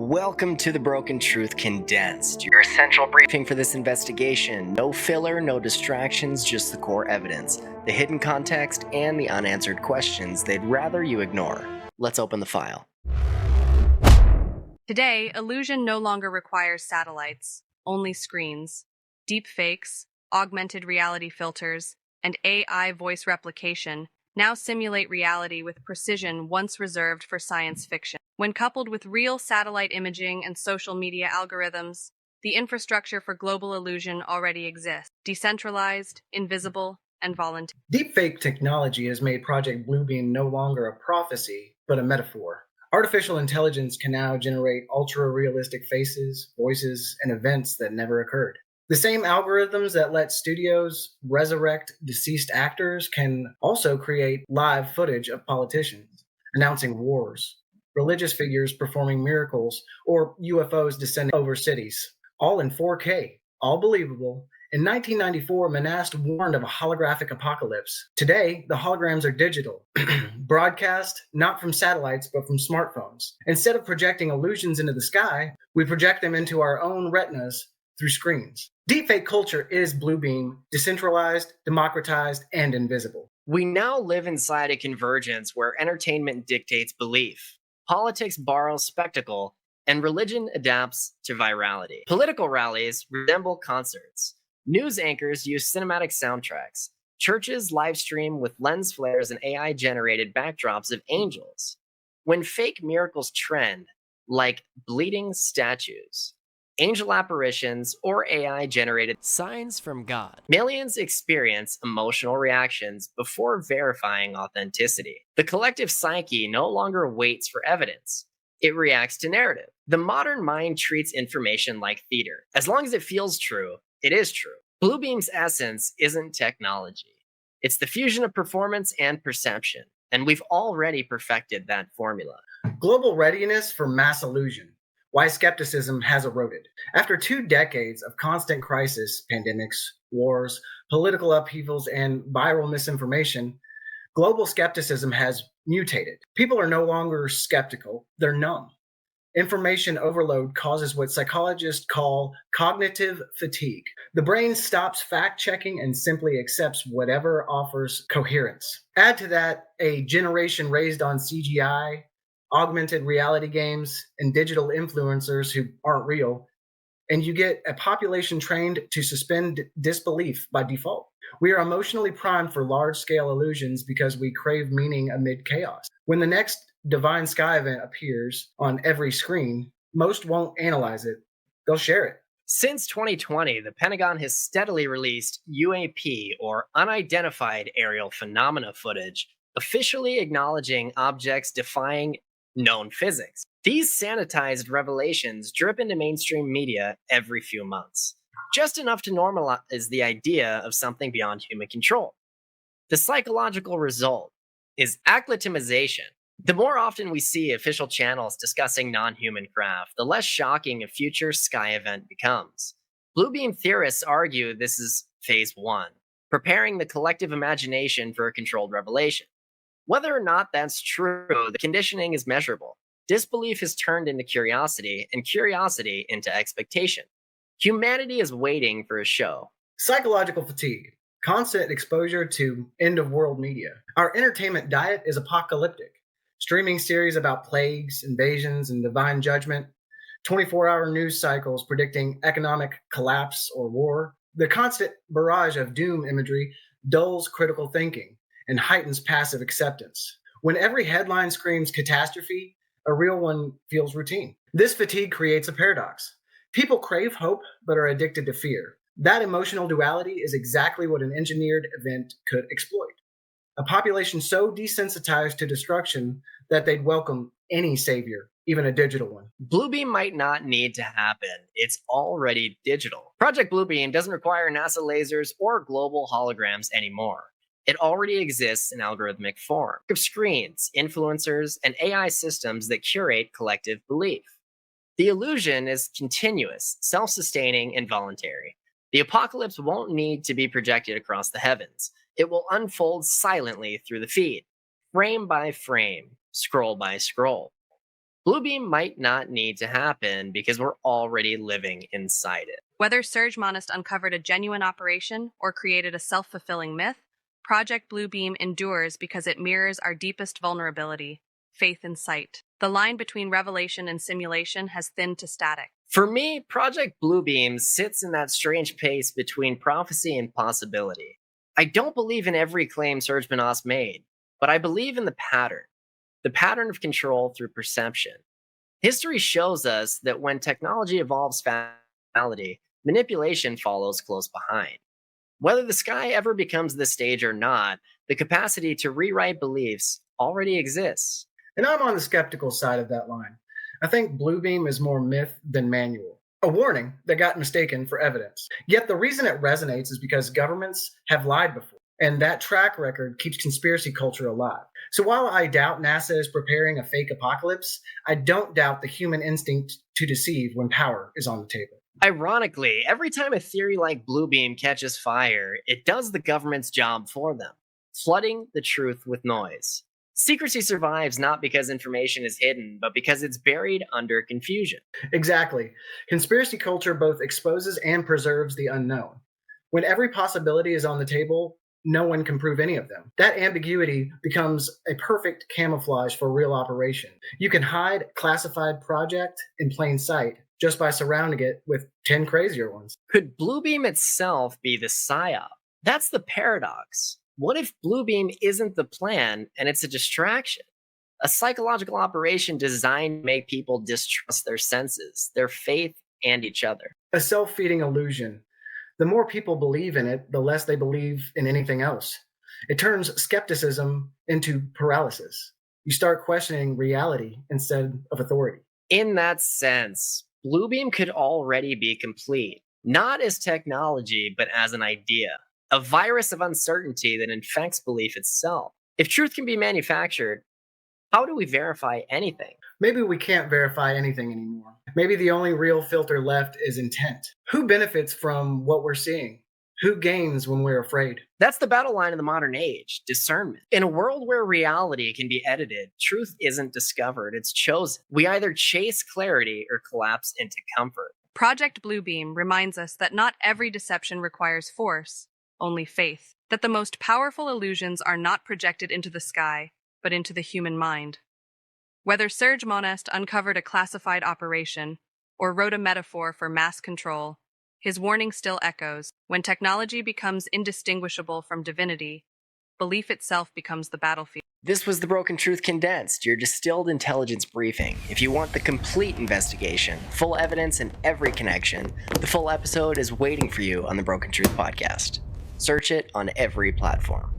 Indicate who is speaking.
Speaker 1: Welcome to The Broken Truth Condensed, your essential briefing for this investigation. No filler, no distractions, just the core evidence, the hidden context, and the unanswered questions they'd rather you ignore. Let's open the file.
Speaker 2: Today, illusion no longer requires satellites, only screens. Deepfakes, augmented reality filters, and AI voice replication now simulate reality with precision once reserved for science fiction. When coupled with real satellite imaging and social media algorithms, the infrastructure for global illusion already exists, decentralized, invisible, and voluntary.
Speaker 3: Deepfake technology has made Project Bluebeam no longer a prophecy, but a metaphor. Artificial intelligence can now generate ultra-realistic faces, voices, and events that never occurred. The same algorithms that let studios resurrect deceased actors can also create live footage of politicians announcing wars, religious figures performing miracles, or UFOs descending over cities, all in 4K, all believable. In 1994, Manast warned of a holographic apocalypse. Today, the holograms are digital, broadcast not from satellites but from smartphones. Instead of projecting illusions into the sky, we project them into our own retinas through screens. Deepfake culture is Bluebeam, decentralized, democratized, and invisible.
Speaker 1: We now live inside a convergence where entertainment dictates belief, politics borrows spectacle, and religion adapts to virality. Political rallies resemble concerts. News anchors use cinematic soundtracks. Churches live stream with lens flares and AI-generated backdrops of angels. When fake miracles trend, like bleeding statues, angel apparitions, or AI-generated signs from God, millions experience emotional reactions before verifying authenticity. The collective psyche no longer waits for evidence. It reacts to narrative. The modern mind treats information like theater. As long as it feels true, it is true. Bluebeam's essence isn't technology. It's the fusion of performance and perception, and we've already perfected that formula.
Speaker 3: Global readiness for mass illusion. Why skepticism has eroded. After 2 decades of constant crisis, pandemics, wars, political upheavals, and viral misinformation, global skepticism has mutated. People are no longer skeptical, they're numb. Information overload causes what psychologists call cognitive fatigue. The brain stops fact-checking and simply accepts whatever offers coherence. Add to that a generation raised on CGI, augmented reality games, and digital influencers who aren't real, and you get a population trained to suspend disbelief by default. We are emotionally primed for large-scale illusions because we crave meaning amid chaos. When the next Divine Sky event appears on every screen, most won't analyze it, they'll share it.
Speaker 1: Since 2020, the Pentagon has steadily released UAP, or Unidentified Aerial Phenomena footage, officially acknowledging objects defying known physics. These sanitized revelations drip into mainstream media every few months, just enough to normalize the idea of something beyond human control. The psychological result is acclimatization. The more often we see official channels discussing non-human craft, the less shocking a future sky event becomes. Bluebeam theorists argue this is phase 1, preparing the collective imagination for a controlled revelation. Whether or not that's true, the conditioning is measurable. Disbelief is turned into curiosity, and curiosity into expectation. Humanity is waiting for a show.
Speaker 3: Psychological fatigue. Constant exposure to end-of-world media. Our entertainment diet is apocalyptic. Streaming series about plagues, invasions, and divine judgment. 24-hour news cycles predicting economic collapse or war. The constant barrage of doom imagery dulls critical thinking and heightens passive acceptance. When every headline screams catastrophe, a real one feels routine. This fatigue creates a paradox. People crave hope, but are addicted to fear. That emotional duality is exactly what an engineered event could exploit. A population so desensitized to destruction that they'd welcome any savior, even a digital one.
Speaker 1: Bluebeam might not need to happen. It's already digital. Project Bluebeam doesn't require NASA lasers or global holograms anymore. It already exists in algorithmic form of screens, influencers, and AI systems that curate collective belief. The illusion is continuous, self-sustaining, and voluntary. The apocalypse won't need to be projected across the heavens. It will unfold silently through the feed, frame by frame, scroll by scroll. Bluebeam might not need to happen because we're already living inside it.
Speaker 2: Whether Serge Monast uncovered a genuine operation or created a self-fulfilling myth, Project Bluebeam endures because it mirrors our deepest vulnerability, faith in sight. The line between revelation and simulation has thinned to static.
Speaker 1: For me, Project Bluebeam sits in that strange pace between prophecy and possibility. I don't believe in every claim Serge Monast made, but I believe in the pattern of control through perception. History shows us that when technology evolves reality, manipulation follows close behind. Whether the sky ever becomes the stage or not, the capacity to rewrite beliefs already exists.
Speaker 3: And I'm on the skeptical side of that line. I think Bluebeam is more myth than manual. A warning that got mistaken for evidence. Yet the reason it resonates is because governments have lied before, and that track record keeps conspiracy culture alive. So while I doubt NASA is preparing a fake apocalypse, I don't doubt the human instinct to deceive when power is on the table.
Speaker 1: Ironically, every time a theory like Bluebeam catches fire, it does the government's job for them, flooding the truth with noise. Secrecy survives not because information is hidden, but because it's buried under confusion.
Speaker 3: Exactly. Conspiracy culture both exposes and preserves the unknown. When every possibility is on the table, no one can prove any of them. That ambiguity becomes a perfect camouflage for real operation. You can hide a classified project in plain sight just by surrounding it with 10 crazier ones.
Speaker 1: Could Bluebeam itself be the psyop? That's the paradox. What if Bluebeam isn't the plan and it's a distraction? A psychological operation designed to make people distrust their senses, their faith, and each other.
Speaker 3: A self-feeding illusion. The more people believe in it, the less they believe in anything else. It turns skepticism into paralysis. You start questioning reality instead of authority.
Speaker 1: In that sense, Bluebeam could already be complete, not as technology, but as an idea. A virus of uncertainty that infects belief itself. If truth can be manufactured, how do we verify anything?
Speaker 3: Maybe we can't verify anything anymore. Maybe the only real filter left is intent. Who benefits from what we're seeing? Who gains when we're afraid?
Speaker 1: That's the battle line of the modern age, discernment. In a world where reality can be edited, truth isn't discovered, it's chosen. We either chase clarity or collapse into comfort.
Speaker 2: Project Bluebeam reminds us that not every deception requires force, only faith. That the most powerful illusions are not projected into the sky, but into the human mind. Whether Serge Monast uncovered a classified operation or wrote a metaphor for mass control, his warning still echoes. When technology becomes indistinguishable from divinity, belief itself becomes the battlefield.
Speaker 1: This was The Broken Truth Condensed, your distilled intelligence briefing. If you want the complete investigation, full evidence, and every connection, the full episode is waiting for you on the Broken Truth podcast. Search it on every platform.